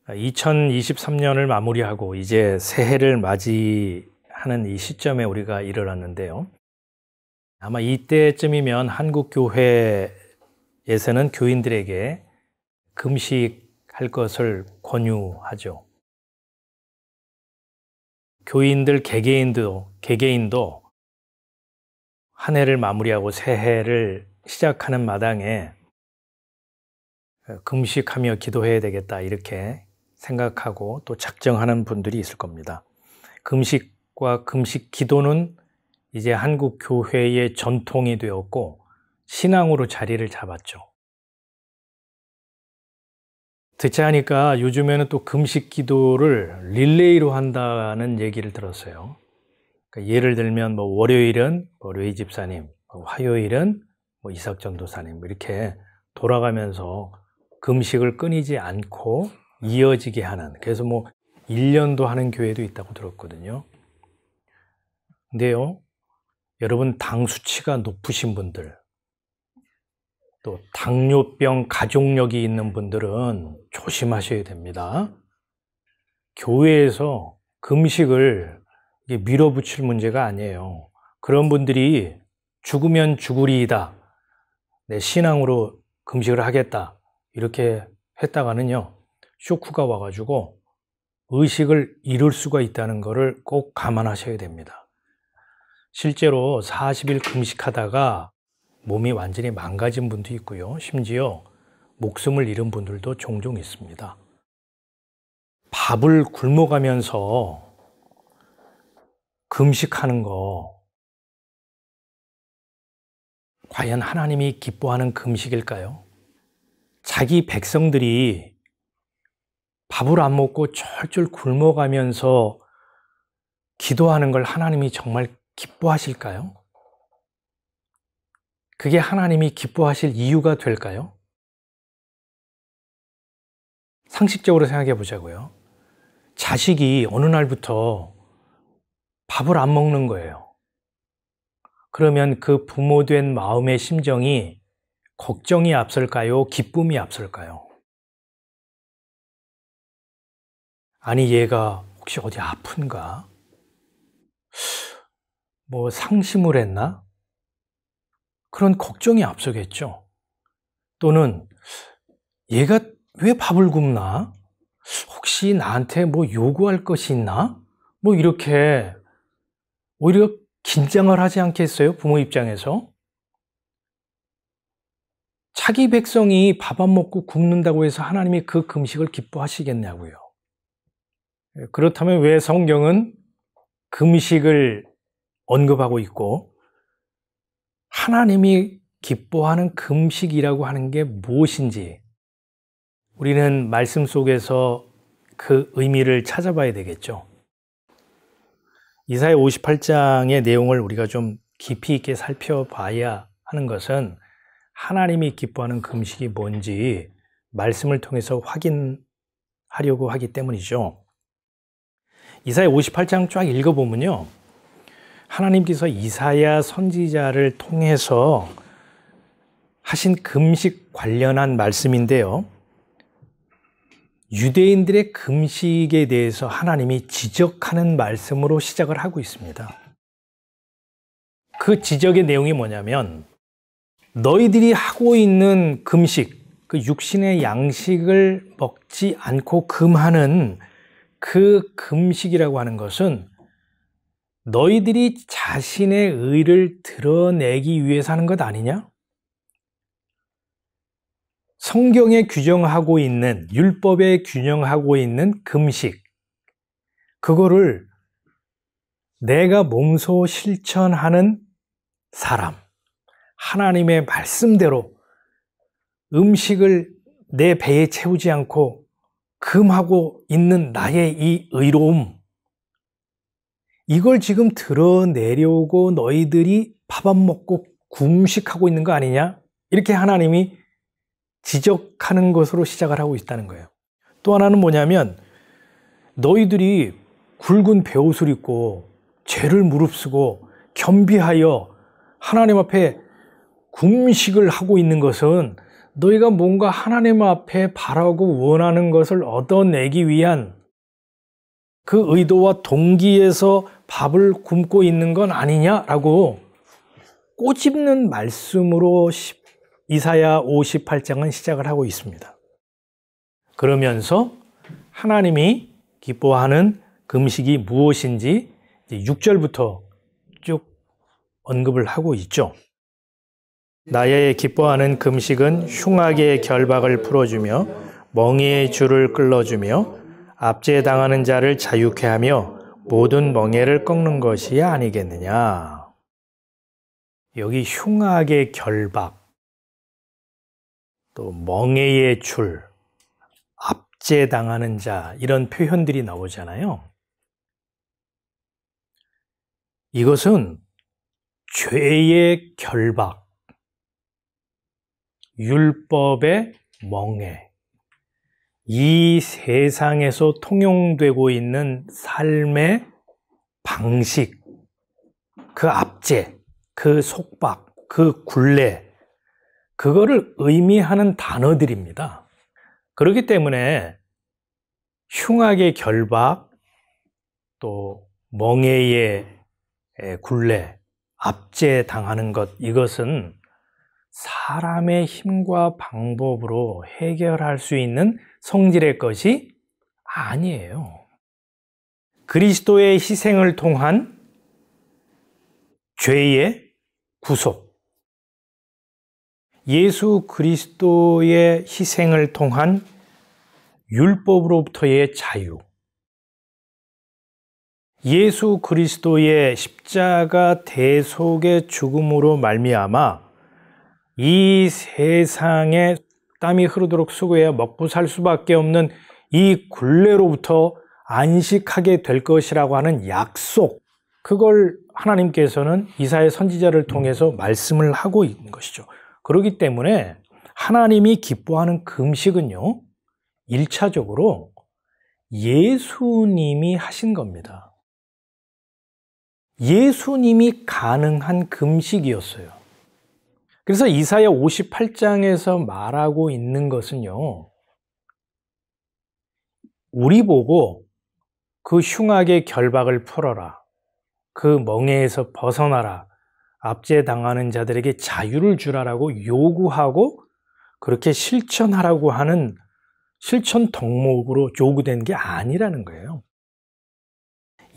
2023년을 마무리하고 이제 새해를 맞이하는 이 시점에 우리가 이르렀는데요. 아마 이때쯤이면 한국 교회에서는 교인들에게 금식할 것을 권유하죠. 교인들 개개인도 한 해를 마무리하고 새해를 시작하는 마당에 금식하며 기도해야 되겠다 이렇게 생각하고 또 작정하는 분들이 있을 겁니다. 금식과 금식 기도는 이제 한국 교회의 전통이 되었고 신앙으로 자리를 잡았죠. 듣자 하니까 요즘에는 또 금식 기도를 릴레이로 한다는 얘기를 들었어요. 그러니까 예를 들면 월요일은 레이 집사님, 화요일은 이삭 전도사님 이렇게 돌아가면서 금식을 끊이지 않고 이어지게 하는, 그래서 1년도 하는 교회도 있다고 들었거든요. 근데요, 여러분 당 수치가 높으신 분들, 또 당뇨병 가족력이 있는 분들은 조심하셔야 됩니다. 교회에서 금식을 밀어붙일 문제가 아니에요. 그런 분들이 죽으면 죽으리이다, 내 신앙으로 금식을 하겠다 이렇게 했다가는요, 쇼크가 와가지고 의식을 잃을 수가 있다는 것을 꼭 감안하셔야 됩니다. 실제로 40일 금식하다가 몸이 완전히 망가진 분도 있고요, 심지어 목숨을 잃은 분들도 종종 있습니다. 밥을 굶어가면서 금식하는 거 과연 하나님이 기뻐하는 금식일까요? 자기 백성들이 밥을 안 먹고 쫄쫄 굶어가면서 기도하는 걸 하나님이 정말 기뻐하실까요? 그게 하나님이 기뻐하실 이유가 될까요? 상식적으로 생각해 보자고요. 자식이 어느 날부터 밥을 안 먹는 거예요. 그러면 그 부모된 마음의 심정이 걱정이 앞설까요? 기쁨이 앞설까요? 아니, 얘가 혹시 어디 아픈가? 상심을 했나? 그런 걱정이 앞서겠죠. 또는 얘가 왜 밥을 굶나? 혹시 나한테 요구할 것이 있나? 이렇게 오히려 긴장을 하지 않겠어요? 부모 입장에서. 자기 백성이 밥 안 먹고 굶는다고 해서 하나님이 그 금식을 기뻐하시겠냐고요. 그렇다면 왜 성경은 금식을 언급하고 있고 하나님이 기뻐하는 금식이라고 하는 게 무엇인지 우리는 말씀 속에서 그 의미를 찾아봐야 되겠죠. 이사야 58장의 내용을 우리가 좀 깊이 있게 살펴봐야 하는 것은 하나님이 기뻐하는 금식이 뭔지 말씀을 통해서 확인하려고 하기 때문이죠. 이사야 58장 쫙 읽어보면요, 하나님께서 이사야 선지자를 통해서 하신 금식 관련한 말씀인데요, 유대인들의 금식에 대해서 하나님이 지적하는 말씀으로 시작을 하고 있습니다. 그 지적의 내용이 뭐냐면, 너희들이 하고 있는 금식, 그 육신의 양식을 먹지 않고 금하는 그 금식이라고 하는 것은 너희들이 자신의 의를 드러내기 위해서 하는 것 아니냐? 성경에 규정하고 있는, 율법에 규정하고 있는 금식, 그거를 내가 몸소 실천하는 사람, 하나님의 말씀대로 음식을 내 배에 채우지 않고 금하고 있는 나의 이 의로움, 이걸 지금 드러내려고 너희들이 밥 안 먹고 금식하고 있는 거 아니냐? 이렇게 하나님이 지적하는 것으로 시작을 하고 있다는 거예요. 또 하나는 뭐냐면, 너희들이 굵은 베옷을 입고 죄를 무릅쓰고 겸비하여 하나님 앞에 금식을 하고 있는 것은 너희가 뭔가 하나님 앞에 바라고 원하는 것을 얻어내기 위한 그 의도와 동기에서 밥을 굶고 있는 건 아니냐라고 꼬집는 말씀으로 이사야 58장은 시작을 하고 있습니다. 그러면서 하나님이 기뻐하는 금식이 무엇인지 6절부터 쭉 언급을 하고 있죠. 나의 기뻐하는 금식은 흉악의 결박을 풀어주며 멍에의 줄을 끌어주며 압제당하는 자를 자유케 하며 모든 멍에를 꺾는 것이 아니겠느냐. 여기 흉악의 결박, 또 멍에의 줄, 압제당하는 자 이런 표현들이 나오잖아요. 이것은 죄의 결박, 율법의 멍에, 이 세상에서 통용되고 있는 삶의 방식, 그 압제, 그 속박, 그 굴레, 그거를 의미하는 단어들입니다. 그렇기 때문에 흉악의 결박, 또 멍에의 굴레, 압제당하는 것, 이것은 사람의 힘과 방법으로 해결할 수 있는 성질의 것이 아니에요. 그리스도의 희생을 통한 죄의 구속, 예수 그리스도의 희생을 통한 율법으로부터의 자유, 예수 그리스도의 십자가 대속의 죽음으로 말미암아 이 세상에 땀이 흐르도록 수고해야 먹고 살 수밖에 없는 이 굴레로부터 안식하게 될 것이라고 하는 약속, 그걸 하나님께서는 이사야 선지자를 통해서 말씀을 하고 있는 것이죠. 그렇기 때문에 하나님이 기뻐하는 금식은요, 1차적으로 예수님이 하신 겁니다. 예수님이 가능한 금식이었어요. 그래서 이사야 58장에서 말하고 있는 것은요, 우리 보고 그 흉악의 결박을 풀어라, 그 멍에에서 벗어나라, 압제당하는 자들에게 자유를 주라라고 요구하고 그렇게 실천하라고 하는 실천 덕목으로 요구된 게 아니라는 거예요.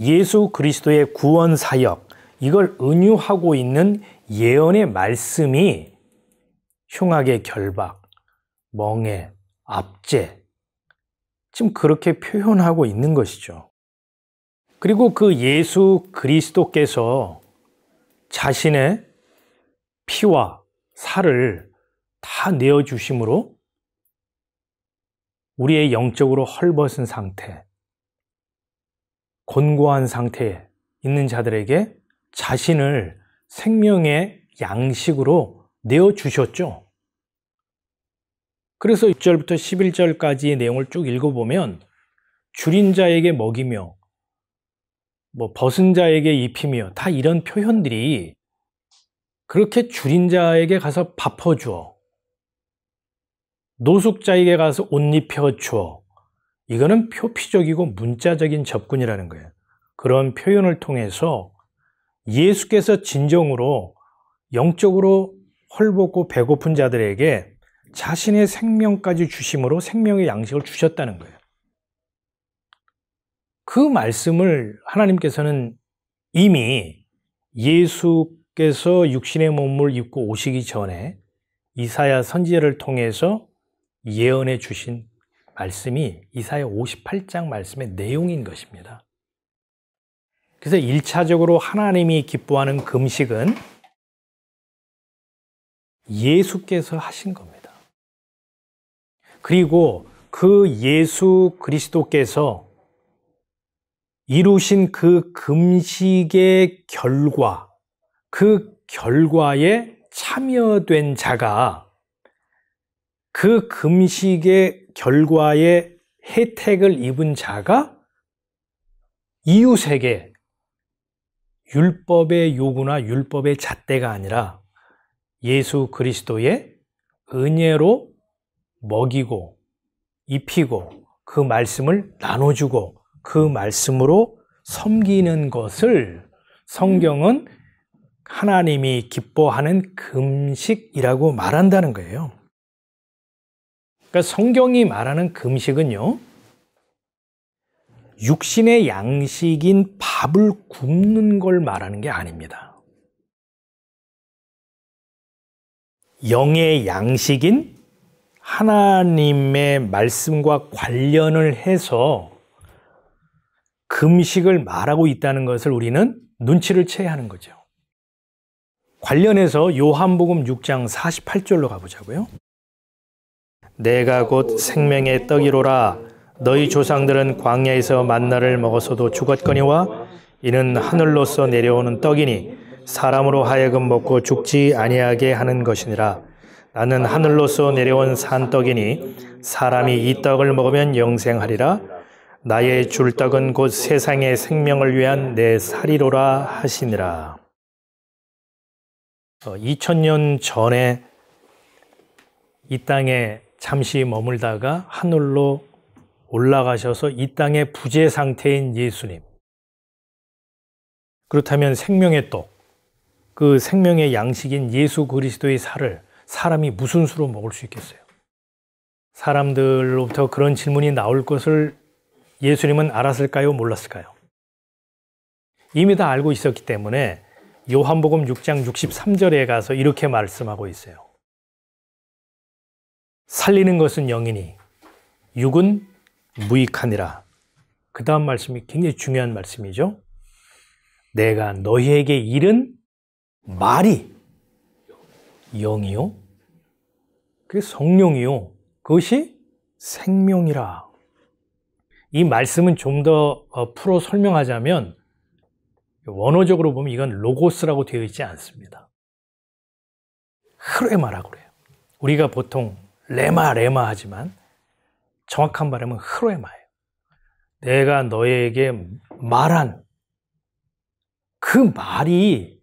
예수 그리스도의 구원 사역, 이걸 은유하고 있는 예언의 말씀이 흉악의 결박, 멍에, 압제, 지금 그렇게 표현하고 있는 것이죠. 그리고 그 예수 그리스도께서 자신의 피와 살을 다 내어주심으로 우리의 영적으로 헐벗은 상태, 곤고한 상태에 있는 자들에게 자신을 생명의 양식으로 내어주셨죠. 그래서 6절부터 11절까지의 내용을 쭉 읽어보면 줄인 자에게 먹이며 벗은 자에게 입히며 다 이런 표현들이 그렇게 줄인 자에게 가서 밥 퍼주어, 노숙자에게 가서 옷 입혀주어, 이거는 표피적이고 문자적인 접근이라는 거예요. 그런 표현을 통해서 예수께서 진정으로 영적으로 헐벗고 배고픈 자들에게 자신의 생명까지 주심으로 생명의 양식을 주셨다는 거예요. 그 말씀을 하나님께서는 이미 예수께서 육신의 몸을 입고 오시기 전에 이사야 선지자를 통해서 예언해 주신 말씀이 이사야 58장 말씀의 내용인 것입니다. 그래서 1차적으로 하나님이 기뻐하는 금식은 예수께서 하신 겁니다. 그리고 그 예수 그리스도께서 이루신 그 금식의 결과, 그 결과에 참여된 자가 그 금식의 결과에 혜택을 입은 자가 이웃에게 율법의 요구나 율법의 잣대가 아니라 예수 그리스도의 은혜로 먹이고 입히고 그 말씀을 나눠주고 그 말씀으로 섬기는 것을 성경은 하나님이 기뻐하는 금식이라고 말한다는 거예요. 그러니까 성경이 말하는 금식은요, 육신의 양식인 밥을 굶는 걸 말하는 게 아닙니다. 영의 양식인 하나님의 말씀과 관련을 해서 금식을 말하고 있다는 것을 우리는 눈치를 채야 하는 거죠. 관련해서 요한복음 6장 48절로 가보자고요. 내가 곧 생명의 떡이로라. 너희 조상들은 광야에서 만나를 먹었어도 죽었거니와 이는 하늘로서 내려오는 떡이니 사람으로 하여금 먹고 죽지 아니하게 하는 것이니라. 나는 하늘로서 내려온 산떡이니 사람이 이 떡을 먹으면 영생하리라. 나의 줄 떡은 곧 세상의 생명을 위한 내 살이로라 하시니라. 2000년 전에 이 땅에 잠시 머물다가 하늘로 올라가셔서 이 땅의 부재 상태인 예수님. 그렇다면 생명의 떡, 그 생명의 양식인 예수 그리스도의 살을 사람이 무슨 수로 먹을 수 있겠어요? 사람들로부터 그런 질문이 나올 것을 예수님은 알았을까요? 몰랐을까요? 이미 다 알고 있었기 때문에 요한복음 6장 63절에 가서 이렇게 말씀하고 있어요. 살리는 것은 영이니 육은 무익하니라. 그 다음 말씀이 굉장히 중요한 말씀이죠. 내가 너희에게 이른 말이 영이요, 그게 성령이요, 그것이 생명이라. 이 말씀은 좀 더 풀어 설명하자면 원어적으로 보면 이건 로고스라고 되어 있지 않습니다. 흐레마라고 그래요. 우리가 보통 레마 하지만 정확한 발음은 흐레마예요. 내가 너에게 말한 그 말이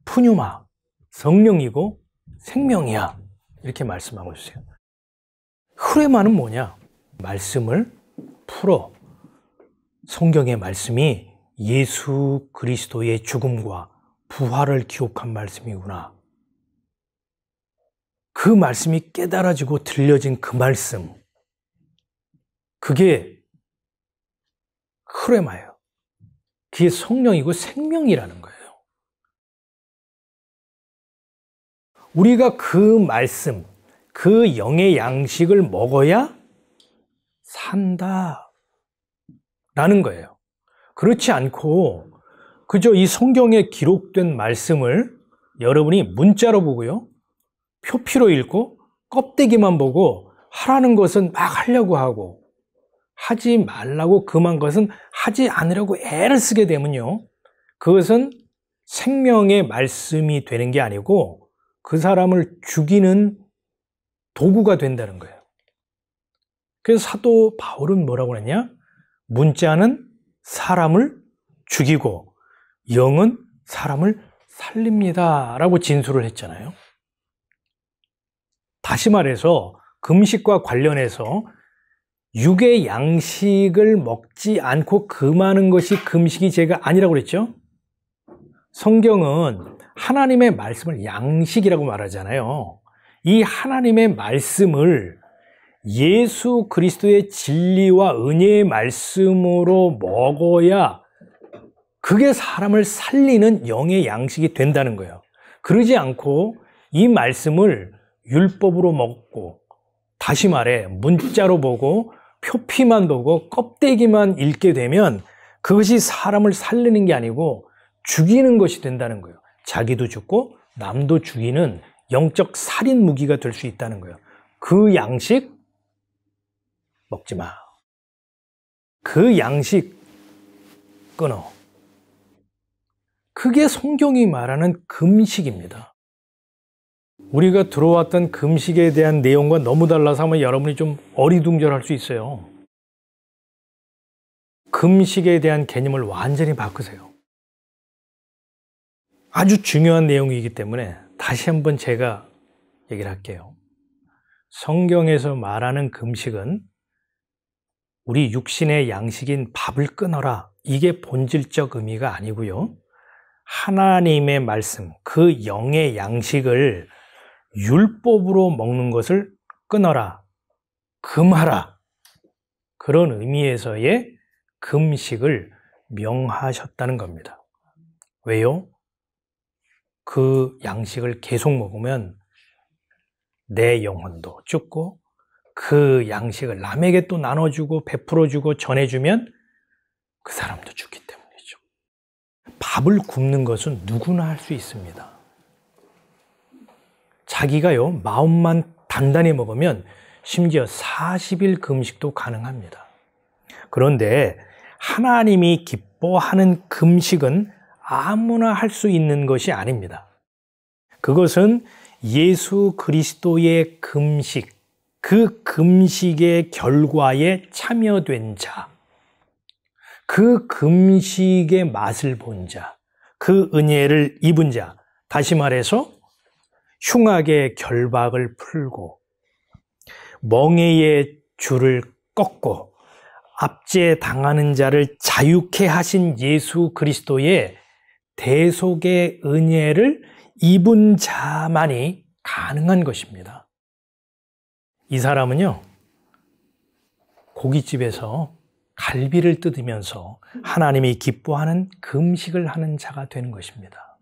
푸뉴마, 성령이고 생명이야. 이렇게 말씀하고 있어요. 흐레마는 뭐냐? 말씀을 풀어. 성경의 말씀이 예수 그리스도의 죽음과 부활을 기록한 말씀이구나. 그 말씀이 깨달아지고 들려진 그 말씀, 그게 흐레마예요. 그게 성령이고 생명이라는 거예요. 우리가 그 말씀, 그 영의 양식을 먹어야 산다 라는 거예요. 그렇지 않고 그저 이 성경에 기록된 말씀을 여러분이 문자로 보고요, 표피로 읽고 껍데기만 보고 하라는 것은 막 하려고 하고 하지 말라고 금한 것은 하지 않으려고 애를 쓰게 되면요, 그것은 생명의 말씀이 되는 게 아니고 그 사람을 죽이는 도구가 된다는 거예요. 그래서 사도 바울은 뭐라고 했냐? 문자는 사람을 죽이고 영은 사람을 살립니다 라고 진술을 했잖아요. 다시 말해서 금식과 관련해서 육의 양식을 먹지 않고 금하는 것이 금식이 죄가 아니라고 그랬죠. 성경은 하나님의 말씀을 양식이라고 말하잖아요. 이 하나님의 말씀을 예수 그리스도의 진리와 은혜의 말씀으로 먹어야 그게 사람을 살리는 영의 양식이 된다는 거예요. 그러지 않고 이 말씀을 율법으로 먹고, 다시 말해 문자로 보고 표피만 보고 껍데기만 읽게 되면 그것이 사람을 살리는 게 아니고 죽이는 것이 된다는 거예요. 자기도 죽고 남도 죽이는 영적 살인 무기가 될 수 있다는 거예요. 그 양식 먹지 마. 그 양식 끊어. 그게 성경이 말하는 금식입니다. 우리가 들어왔던 금식에 대한 내용과 너무 달라서 하면 여러분이 좀 어리둥절할 수 있어요. 금식에 대한 개념을 완전히 바꾸세요. 아주 중요한 내용이기 때문에 다시 한번 제가 얘기를 할게요. 성경에서 말하는 금식은 우리 육신의 양식인 밥을 끊어라, 이게 본질적 의미가 아니고요. 하나님의 말씀, 그 영의 양식을 율법으로 먹는 것을 끊어라, 금하라, 그런 의미에서의 금식을 명하셨다는 겁니다. 왜요? 그 양식을 계속 먹으면 내 영혼도 죽고 그 양식을 남에게 또 나눠주고 베풀어주고 전해주면 그 사람도 죽기 때문이죠. 밥을 굶는 것은 누구나 할 수 있습니다. 자기가요, 마음만 단단히 먹으면 심지어 40일 금식도 가능합니다. 그런데 하나님이 기뻐하는 금식은 아무나 할 수 있는 것이 아닙니다. 그것은 예수 그리스도의 금식, 그 금식의 결과에 참여된 자, 그 금식의 맛을 본 자, 그 은혜를 입은 자, 다시 말해서 흉악의 결박을 풀고 멍에의 줄을 꺾고 압제당하는 자를 자유케 하신 예수 그리스도의 대속의 은혜를 입은 자만이 가능한 것입니다. 이 사람은요, 고깃집에서 갈비를 뜯으면서 하나님이 기뻐하는 금식을 하는 자가 되는 것입니다.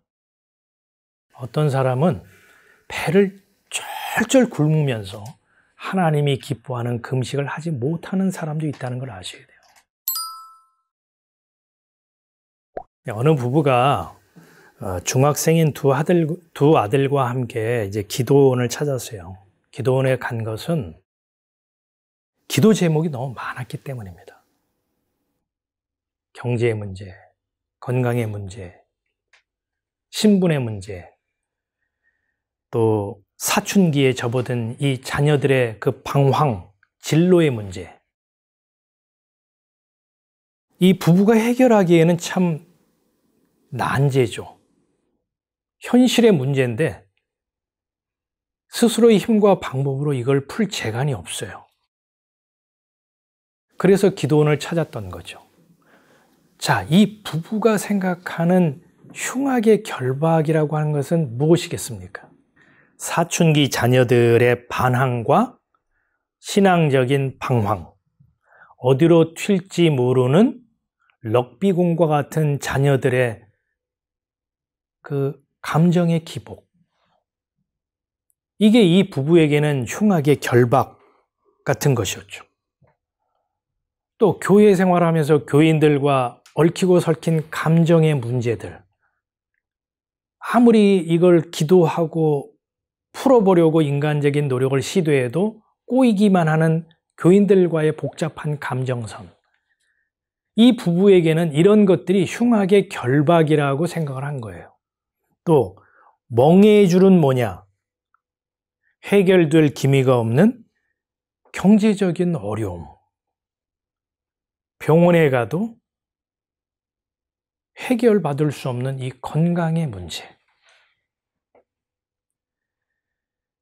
어떤 사람은 배를 쩔쩔 굶으면서 하나님이 기뻐하는 금식을 하지 못하는 사람도 있다는 걸 아셔야 돼요. 어느 부부가 중학생인 두 아들과 함께 이제 기도원을 찾았어요. 기도원에 간 것은 기도 제목이 너무 많았기 때문입니다. 경제의 문제, 건강의 문제, 신분의 문제, 또 사춘기에 접어든 이 자녀들의 그 방황, 진로의 문제. 이 부부가 해결하기에는 참 난제죠. 현실의 문제인데 스스로의 힘과 방법으로 이걸 풀 재간이 없어요. 그래서 기도원을 찾았던 거죠. 자, 이 부부가 생각하는 흉악의 결박이라고 하는 것은 무엇이겠습니까? 사춘기 자녀들의 반항과 신앙적인 방황, 어디로 튈지 모르는 럭비공과 같은 자녀들의 그 감정의 기복. 이게 이 부부에게는 흉악의 결박 같은 것이었죠. 또 교회 생활하면서 교인들과 얽히고 설킨 감정의 문제들. 아무리 이걸 기도하고 풀어보려고 인간적인 노력을 시도해도 꼬이기만 하는 교인들과의 복잡한 감정선. 이 부부에게는 이런 것들이 흉악의 결박이라고 생각을 한 거예요. 또 멍에의 줄은 뭐냐? 해결될 기미가 없는 경제적인 어려움. 병원에 가도 해결받을 수 없는 이 건강의 문제.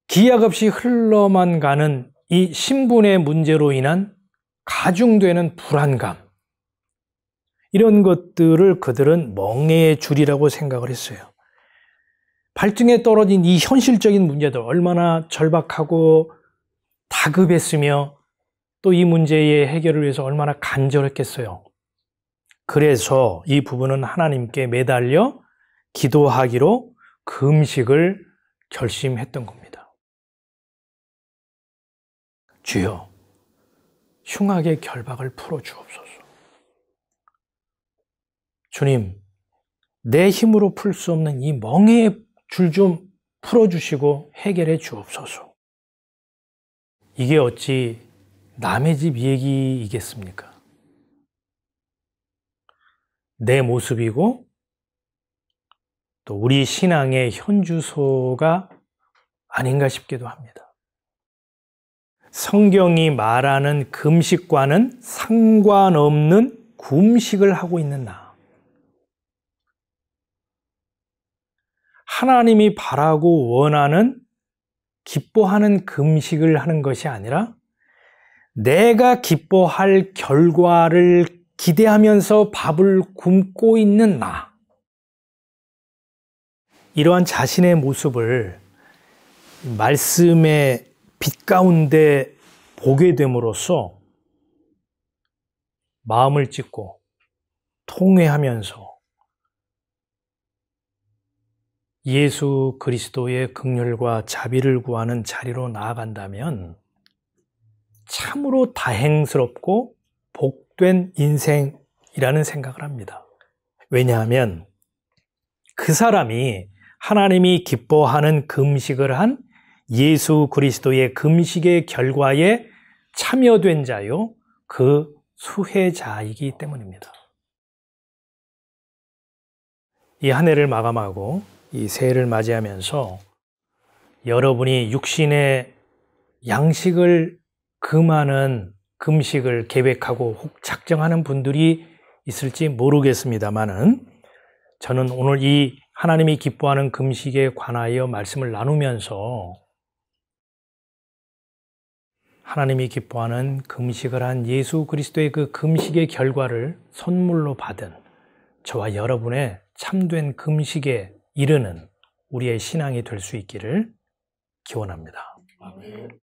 기약 없이 흘러만 가는 이 신분의 문제로 인한 가중되는 불안감. 이런 것들을 그들은 멍에의 줄이라고 생각을 했어요. 발등에 떨어진 이 현실적인 문제들, 얼마나 절박하고 다급했으며 또 이 문제의 해결을 위해서 얼마나 간절했겠어요. 그래서 이 부부는 하나님께 매달려 기도하기로 금식을 결심했던 겁니다. 주여, 흉악의 결박을 풀어주옵소서. 주님, 내 힘으로 풀 수 없는 이 멍에의 줄 좀 풀어주시고 해결해 주옵소서. 이게 어찌 남의 집 얘기이겠습니까? 내 모습이고 또 우리 신앙의 현주소가 아닌가 싶기도 합니다. 성경이 말하는 금식과는 상관없는 금식을 하고 있는 나. 하나님이 바라고 원하는 기뻐하는 금식을 하는 것이 아니라 내가 기뻐할 결과를 기대하면서 밥을 굶고 있는 나. 이러한 자신의 모습을 말씀의 빛 가운데 보게 됨으로써 마음을 찢고 통회하면서 예수 그리스도의 긍휼과 자비를 구하는 자리로 나아간다면 참으로 다행스럽고 복된 인생이라는 생각을 합니다. 왜냐하면 그 사람이 하나님이 기뻐하는 금식을 한 예수 그리스도의 금식의 결과에 참여된 자요, 그 수혜자이기 때문입니다. 이 한 해를 마감하고 이 새해를 맞이하면서 여러분이 육신의 양식을 금하는 금식을 계획하고 혹 작정하는 분들이 있을지 모르겠습니다만은 저는 오늘 이 하나님이 기뻐하는 금식에 관하여 말씀을 나누면서 하나님이 기뻐하는 금식을 한 예수 그리스도의 그 금식의 결과를 선물로 받은 저와 여러분의 참된 금식에 이르는 우리의 신앙이 될 수 있기를 기원합니다. 아멘.